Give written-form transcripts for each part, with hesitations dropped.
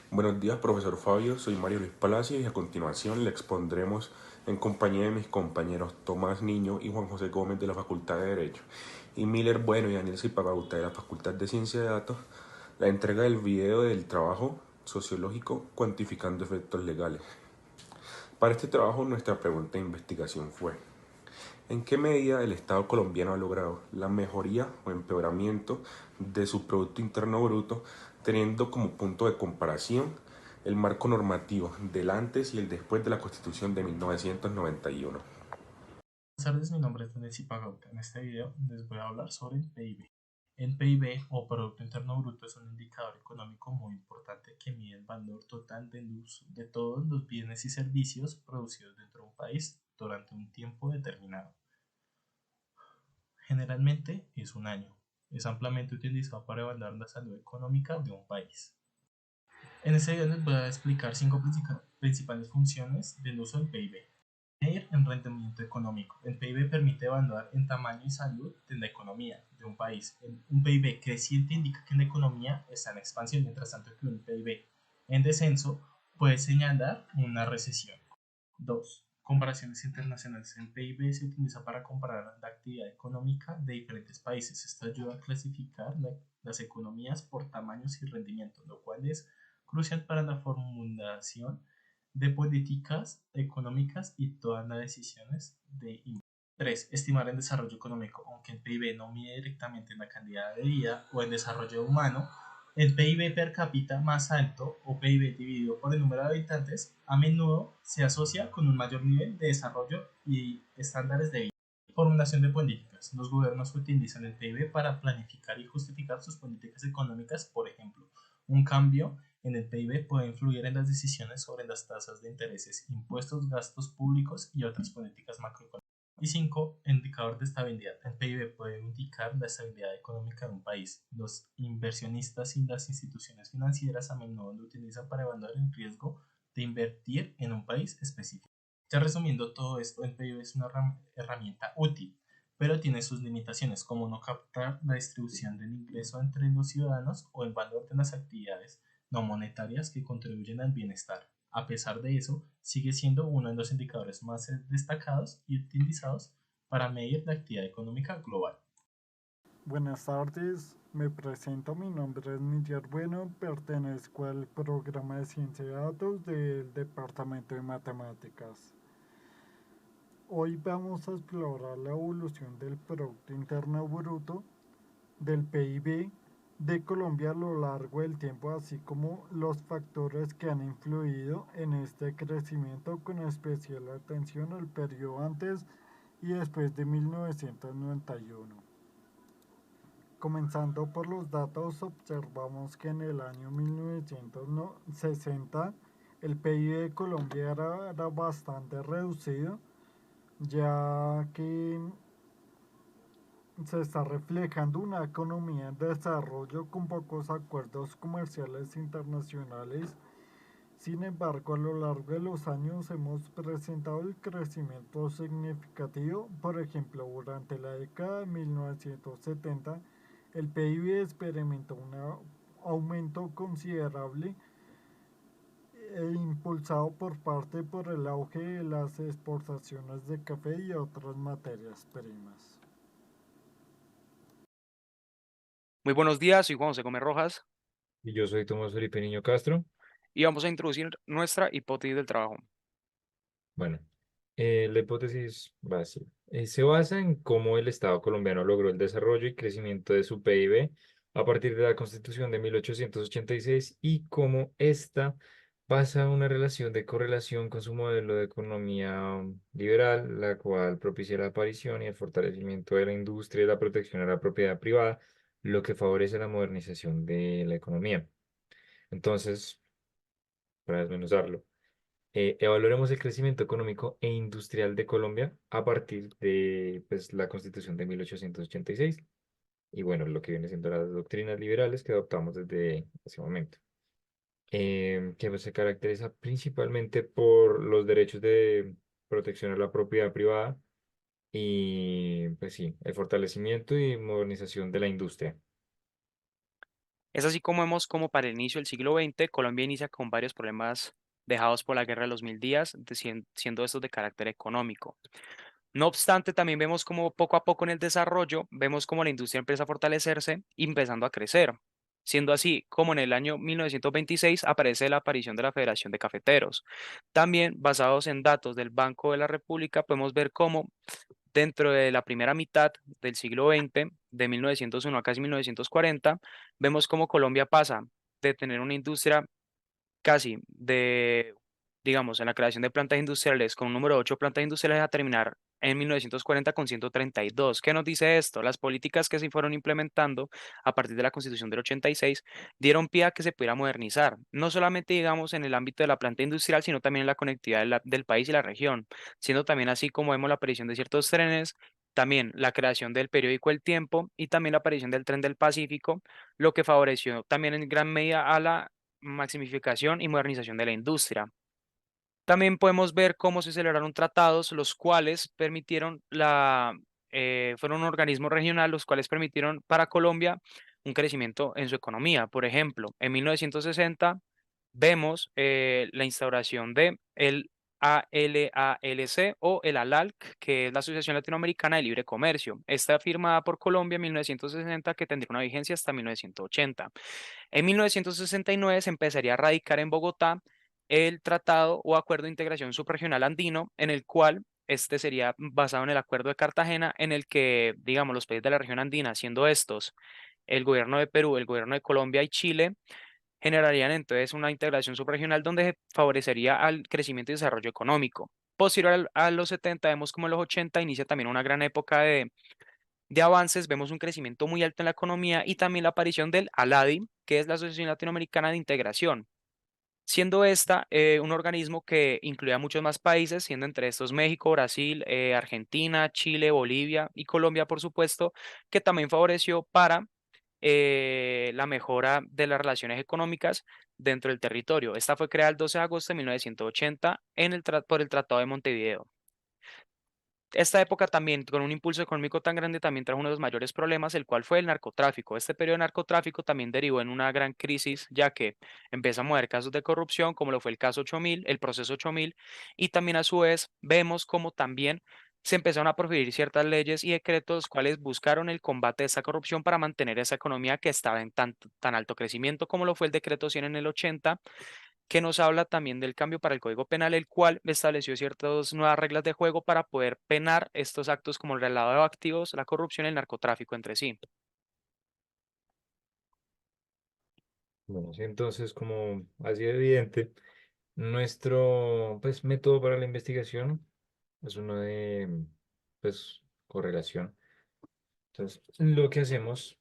Buenos días, profesor Fabio. Soy Mario Luis Palacios y a continuación le expondremos en compañía de mis compañeros Tomás Niño y Juan José Gómez de la Facultad de Derecho y Miller Bueno y Daniel Zipagauta de la Facultad de Ciencia de Datos la entrega del video del trabajo sociológico cuantificando efectos legales. Para este trabajo nuestra pregunta de investigación fue: ¿en qué medida el Estado colombiano ha logrado la mejoría o empeoramiento de su Producto Interno Bruto, teniendo como punto de comparación el marco normativo del antes y el después de la Constitución de 1991? Buenas tardes, mi nombre es Daniel Zipagauta. En este video les voy a hablar sobre el PIB. El PIB o Producto Interno Bruto es un indicador económico muy importante que mide el valor total de todos los bienes y servicios producidos dentro de un país durante un tiempo determinado. Generalmente es un año. Es ampliamente utilizado para evaluar la salud económica de un país. En este video les voy a explicar cinco principales funciones del uso del PIB. Medir en rendimiento económico. El PIB permite evaluar el tamaño y salud de la economía de un país. Un PIB creciente indica que la economía está en expansión, mientras tanto que un PIB en descenso puede señalar una recesión. 2. Comparaciones internacionales. El PIB se utiliza para comparar la actividad económica de diferentes países. Esto ayuda a clasificar las economías por tamaños y rendimientos, lo cual es crucial para la formulación de políticas económicas y todas las decisiones de inversión. 3. Estimar el desarrollo económico. Aunque el PIB no mide directamente la calidad de vida o el desarrollo humano, el PIB per cápita más alto o PIB dividido por el número de habitantes a menudo se asocia con un mayor nivel de desarrollo y estándares de vida. Formulación de políticas. Los gobiernos utilizan el PIB para planificar y justificar sus políticas económicas. Por ejemplo, un cambio en el PIB puede influir en las decisiones sobre las tasas de intereses, impuestos, gastos públicos y otras políticas macroeconómicas. Y 5. Indicador de estabilidad. El PIB puede indicar la estabilidad económica de un país. Los inversionistas y las instituciones financieras a menudo lo utilizan para evaluar el riesgo de invertir en un país específico. Ya resumiendo todo esto, el PIB es una herramienta útil, pero tiene sus limitaciones, como no captar la distribución del ingreso entre los ciudadanos o el valor de las actividades no monetarias que contribuyen al bienestar. A pesar de eso, sigue siendo uno de los indicadores más destacados y utilizados para medir la actividad económica global. Buenas tardes, me presento, mi nombre es Miller Bueno, pertenezco al programa de ciencia de datos del Departamento de Matemáticas. Hoy vamos a explorar la evolución del Producto Interno Bruto, del PIB de Colombia a lo largo del tiempo, así como los factores que han influido en este crecimiento, con especial atención al periodo antes y después de 1991. Comenzando por los datos, observamos que en el año 1960 el PIB de Colombia era bastante reducido, ya que se está reflejando una economía en desarrollo con pocos acuerdos comerciales internacionales. Sin embargo, a lo largo de los años hemos presentado el crecimiento significativo. Por ejemplo, durante la década de 1970, el PIB experimentó un aumento considerable impulsado por el auge de las exportaciones de café y otras materias primas. Muy buenos días, soy Juan José Gómez Rojas Y yo soy Tomás Felipe Niño Castro. y vamos a introducir nuestra hipótesis del trabajo. Bueno, la hipótesis base se basa en cómo el Estado colombiano logró el desarrollo y crecimiento de su PIB a partir de la Constitución de 1886 y cómo ésta basa una relación de correlación con su modelo de economía liberal, la cual propicia la aparición y el fortalecimiento de la industria y la protección a la propiedad privada, lo que favorece la modernización de la economía. Entonces, para desmenuzarlo. Evaluaremos el crecimiento económico e industrial de Colombia a partir de pues, la Constitución de 1886 y bueno, lo que viene siendo las doctrinas liberales que adoptamos desde ese momento, que pues, se caracteriza principalmente por los derechos de protección a la propiedad privada y pues sí, el fortalecimiento y modernización de la industria. Es así como vemos como para el inicio del siglo XX, Colombia inicia con varios problemas dejados por la Guerra de los Mil Días, siendo estos de carácter económico. No obstante, también vemos como poco a poco en el desarrollo, vemos como la industria empieza a fortalecerse y empezando a crecer. Siendo así como en el año 1926 aparece la aparición de la Federación de Cafeteros. También, basados en datos del Banco de la República, podemos ver cómo dentro de la primera mitad del siglo XX, de 1901 a casi 1940, vemos cómo Colombia pasa de tener una industria casi de, digamos, en la creación de plantas industriales con un número de 8 plantas industriales a terminar en 1940 con 132. ¿Qué nos dice esto? Las políticas que se fueron implementando a partir de la Constitución del 86 dieron pie a que se pudiera modernizar, no solamente, digamos, en el ámbito de la planta industrial, sino también en la conectividad del país y la región, siendo también así como vemos la aparición de ciertos trenes, también la creación del periódico El Tiempo y también la aparición del Tren del Pacífico, lo que favoreció también en gran medida a la maximificación y modernización de la industria. También podemos ver cómo se celebraron tratados, los cuales permitieron fueron un organismo regional, los cuales permitieron para Colombia un crecimiento en su economía. Por ejemplo, en 1960 vemos la instauración de el ALALC o el ALALC, que es la Asociación Latinoamericana de Libre Comercio. Está firmada por Colombia en 1960, que tendría una vigencia hasta 1980. En 1969 se empezaría a radicar en Bogotá el Tratado o Acuerdo de Integración Subregional Andino, en el cual este sería basado en el Acuerdo de Cartagena, en el que, digamos, los países de la región andina, siendo estos el gobierno de Perú, el gobierno de Colombia y Chile, generarían entonces una integración subregional donde se favorecería al crecimiento y desarrollo económico. Posterior a los 70, vemos como en los 80 inicia también una gran época de avances, vemos un crecimiento muy alto en la economía y también la aparición del ALADI, que es la Asociación Latinoamericana de Integración, siendo esta un organismo que incluía muchos más países, siendo entre estos México, Brasil, Argentina, Chile, Bolivia y Colombia, por supuesto, que también favoreció para la mejora de las relaciones económicas dentro del territorio. Esta fue creada el 12 de agosto de 1980 por el Tratado de Montevideo. Esta época también, con un impulso económico tan grande, también trajo uno de los mayores problemas, el cual fue el narcotráfico. Este periodo de narcotráfico también derivó en una gran crisis, ya que empezamos a ver casos de corrupción, como lo fue el caso 8000, el proceso 8000, y también a su vez vemos como también se empezaron a prohibir ciertas leyes y decretos, los cuales buscaron el combate de esa corrupción para mantener esa economía que estaba en tan alto crecimiento, como lo fue el decreto 100 en el 80, que nos habla también del cambio para el Código Penal, el cual estableció ciertas nuevas reglas de juego para poder penar estos actos como el lavado de activos, la corrupción y el narcotráfico entre sí. Bueno, sí, entonces, como ha sido evidente, nuestro pues, método para la investigación es uno de pues, correlación. Entonces, lo que hacemos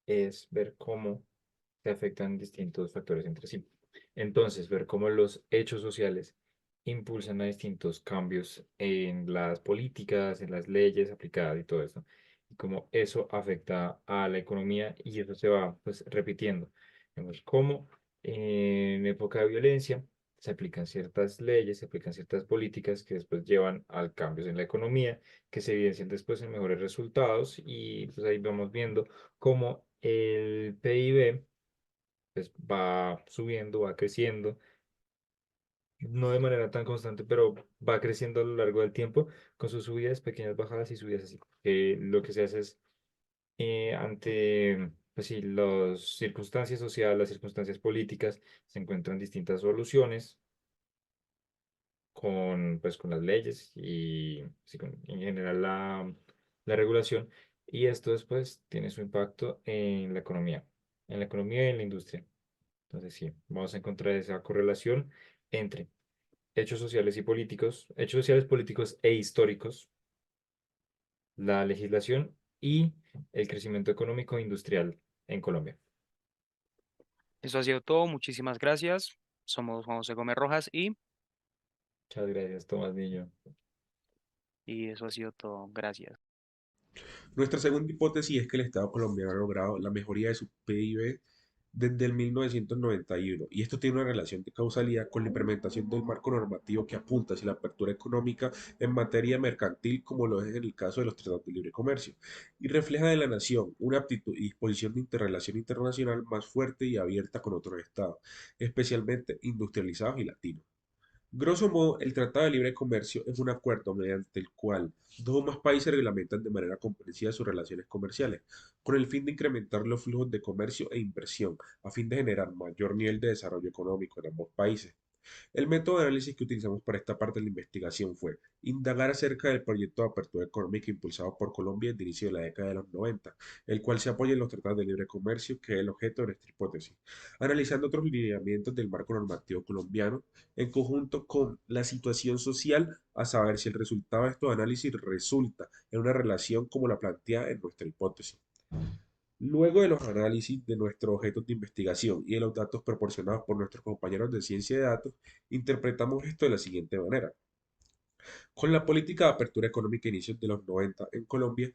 es ver cómo se afectan distintos factores entre sí. Entonces, ver cómo los hechos sociales impulsan a distintos cambios en las políticas, en las leyes aplicadas y todo eso. Y cómo eso afecta a la economía y eso se va pues repitiendo. Vemos cómo en época de violencia se aplican ciertas leyes, se aplican ciertas políticas que después llevan a cambios en la economía, que se evidencian después en mejores resultados y pues ahí vamos viendo cómo el PIB pues va subiendo, va creciendo, no de manera tan constante, pero va creciendo a lo largo del tiempo con sus subidas, pequeñas bajadas y subidas así. Lo que se hace es ante pues sí, las circunstancias sociales, las circunstancias políticas, se encuentran distintas soluciones con, pues, con las leyes y sí, en general la regulación. Y esto después tiene su impacto en la economía y en la industria. Entonces, sí, vamos a encontrar esa correlación entre hechos sociales y políticos, hechos sociales, políticos e históricos, la legislación y el crecimiento económico e industrial en Colombia. Eso ha sido todo, muchísimas gracias. Somos Juan José Gómez Rojas Muchas gracias, Tomás Niño. y eso ha sido todo. Gracias. Nuestra segunda hipótesis es que el Estado colombiano ha logrado la mejoría de su PIB desde el 1991, y esto tiene una relación de causalidad con la implementación del marco normativo que apunta hacia la apertura económica en materia mercantil, como lo es en el caso de los tratados de libre comercio, y refleja de la nación una aptitud y disposición de interrelación internacional más fuerte y abierta con otros estados, especialmente industrializados y latinos. Grosso modo, el Tratado de Libre Comercio es un acuerdo mediante el cual dos o más países reglamentan de manera comprensiva sus relaciones comerciales, con el fin de incrementar los flujos de comercio e inversión, a fin de generar mayor nivel de desarrollo económico en ambos países. El método de análisis que utilizamos para esta parte de la investigación fue indagar acerca del proyecto de apertura económica impulsado por Colombia desde el inicio de la década de los 90, el cual se apoya en los tratados de libre comercio, que es el objeto de nuestra hipótesis, analizando otros lineamientos del marco normativo colombiano en conjunto con la situación social, a saber si el resultado de estos análisis resulta en una relación como la plantea en nuestra hipótesis. Luego de los análisis de nuestros objetos de investigación y de los datos proporcionados por nuestros compañeros de ciencia de datos, interpretamos esto de la siguiente manera. Con la política de apertura económica a inicios de los 90 en Colombia,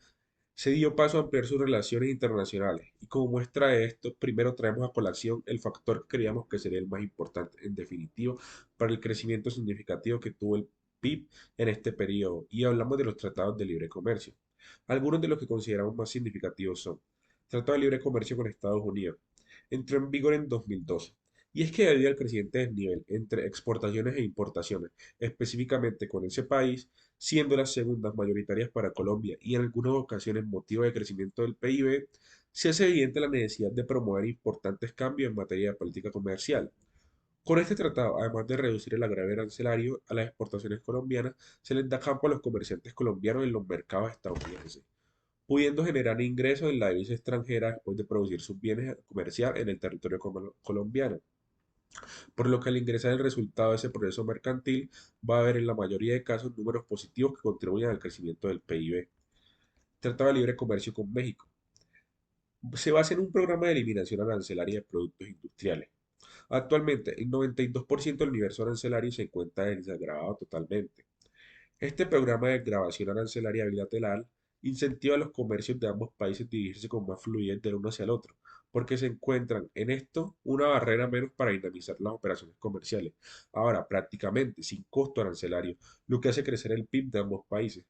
se dio paso a ampliar sus relaciones internacionales y como muestra de esto, primero traemos a colación el factor que creíamos que sería el más importante, en definitivo, para el crecimiento significativo que tuvo el PIB en este periodo y hablamos de los tratados de libre comercio. Algunos de los que consideramos más significativos son Tratado de Libre Comercio con Estados Unidos. Entró en vigor en 2012. Y es que debido al creciente desnivel entre exportaciones e importaciones, específicamente con ese país, siendo las segundas mayoritarias para Colombia y en algunas ocasiones motivo de crecimiento del PIB, se hace evidente la necesidad de promover importantes cambios en materia de política comercial. Con este tratado, además de reducir el agravio arancelario a las exportaciones colombianas, se les da campo a los comerciantes colombianos en los mercados estadounidenses, pudiendo generar ingresos en la divisa extranjera después de producir sus bienes a comerciar en el territorio colombiano. Por lo que al ingresar el resultado de ese proceso mercantil, va a haber en la mayoría de casos números positivos que contribuyen al crecimiento del PIB. Tratado de libre comercio con México. Se basa en un programa de eliminación arancelaria de productos industriales. Actualmente, el 92% del universo arancelario se encuentra desagravado totalmente. Este programa de grabación arancelaria bilateral incentiva a los comercios de ambos países a dirigirse con más fluidez del uno hacia el otro, porque se encuentran en esto una barrera menos para dinamizar las operaciones comerciales. Ahora, prácticamente sin costo arancelario, lo que hace crecer el PIB de ambos países.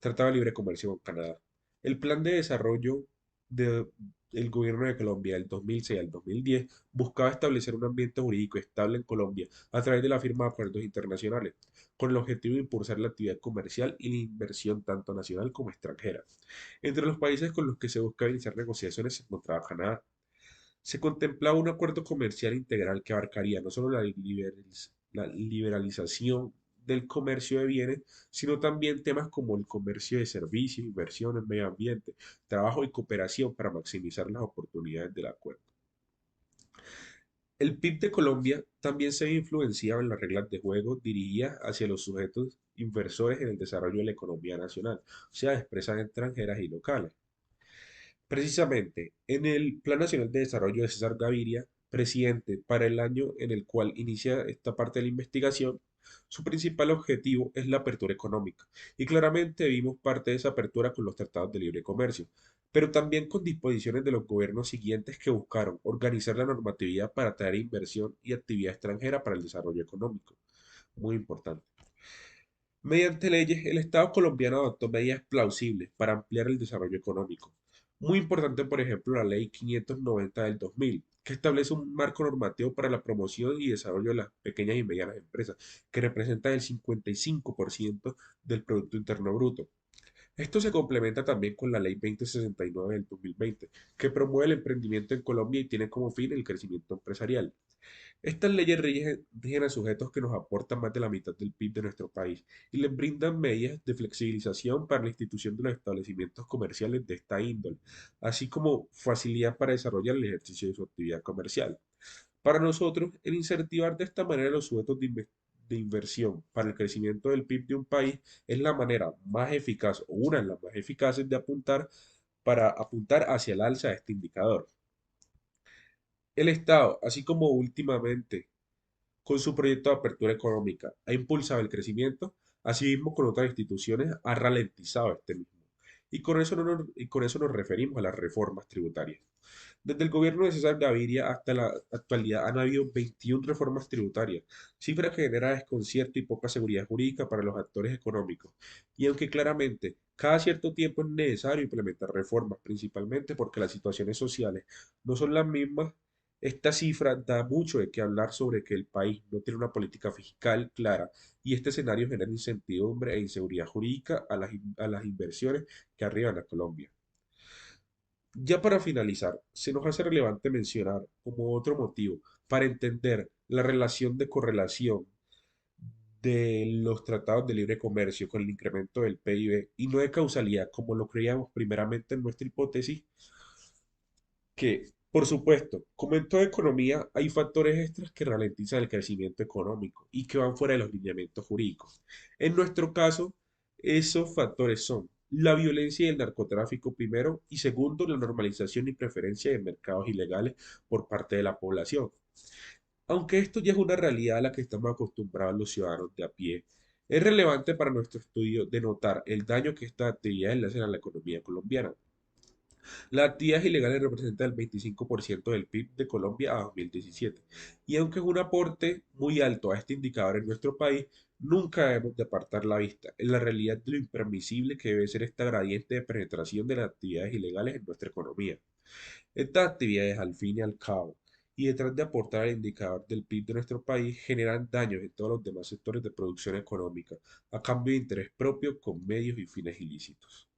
Tratado de Libre Comercio con Canadá. El plan de desarrollo del gobierno de Colombia del 2006 al 2010 buscaba establecer un ambiente jurídico estable en Colombia a través de la firma de acuerdos internacionales, con el objetivo de impulsar la actividad comercial y la inversión tanto nacional como extranjera. Entre los países con los que se buscaba iniciar negociaciones se encontraba Canadá. Se contemplaba un acuerdo comercial integral que abarcaría no solo la liberalización del comercio de bienes, sino también temas como el comercio de servicios, inversión en medio ambiente, trabajo y cooperación para maximizar las oportunidades del acuerdo. El PIB de Colombia también se ve influenciado en las reglas de juego dirigidas hacia los sujetos inversores en el desarrollo de la economía nacional, o sea, empresas extranjeras y locales. Precisamente, en el Plan Nacional de Desarrollo de César Gaviria, presidente para el año en el cual inicia esta parte de la investigación, su principal objetivo es la apertura económica. Y claramente vimos parte de esa apertura con los tratados de libre comercio, pero también con disposiciones de los gobiernos siguientes que buscaron organizar la normatividad para atraer inversión y actividad extranjera para el desarrollo económico. Muy importante. Mediante leyes, el Estado colombiano adoptó medidas plausibles para ampliar el desarrollo económico. Muy importante, por ejemplo, la Ley 590 del 2000, que establece un marco normativo para la promoción y desarrollo de las pequeñas y medianas empresas, que representa el 55% del Producto Interno Bruto. Esto se complementa también con la Ley 2069 del 2020, que promueve el emprendimiento en Colombia y tiene como fin el crecimiento empresarial. Estas leyes rigen a sujetos que nos aportan más de la mitad del PIB de nuestro país y les brindan medidas de flexibilización para la institución de los establecimientos comerciales de esta índole, así como facilidad para desarrollar el ejercicio de su actividad comercial. Para nosotros, el incentivar de esta manera a los sujetos de inversión para el crecimiento del PIB de un país es la manera más eficaz o una de las más eficaces de apuntar para apuntar hacia el alza de este indicador. El Estado, así como últimamente con su proyecto de apertura económica ha impulsado el crecimiento, asimismo con otras instituciones ha ralentizado este mismo. Y con eso, y con eso nos referimos a las reformas tributarias. Desde el gobierno de César Gaviria hasta la actualidad han habido 21 reformas tributarias, cifra que genera desconcierto y poca seguridad jurídica para los actores económicos. Y aunque claramente cada cierto tiempo es necesario implementar reformas, principalmente porque las situaciones sociales no son las mismas, esta cifra da mucho de qué hablar sobre que el país no tiene una política fiscal clara y este escenario genera incertidumbre e inseguridad jurídica a las inversiones que arriban a Colombia. Ya para finalizar, se nos hace relevante mencionar como otro motivo para entender la relación de correlación de los tratados de libre comercio con el incremento del PIB y no de causalidad como lo creíamos primeramente en nuestra hipótesis, que, por supuesto, como en toda economía, hay factores extras que ralentizan el crecimiento económico y que van fuera de los lineamientos jurídicos. En nuestro caso, esos factores son la violencia y el narcotráfico primero y segundo, la normalización y preferencia de mercados ilegales por parte de la población. Aunque esto ya es una realidad a la que estamos acostumbrados los ciudadanos de a pie, es relevante para nuestro estudio denotar el daño que estas actividades le hacen a la economía colombiana. Las actividades ilegales representan el 25% del PIB de Colombia a 2017, y aunque es un aporte muy alto a este indicador en nuestro país, nunca debemos de apartar la vista en la realidad de lo impermisible que debe ser esta gradiente de penetración de las actividades ilegales en nuestra economía. Estas actividades, al fin y al cabo, y detrás de aportar al indicador del PIB de nuestro país, generan daños en todos los demás sectores de producción económica, a cambio de interés propio con medios y fines ilícitos.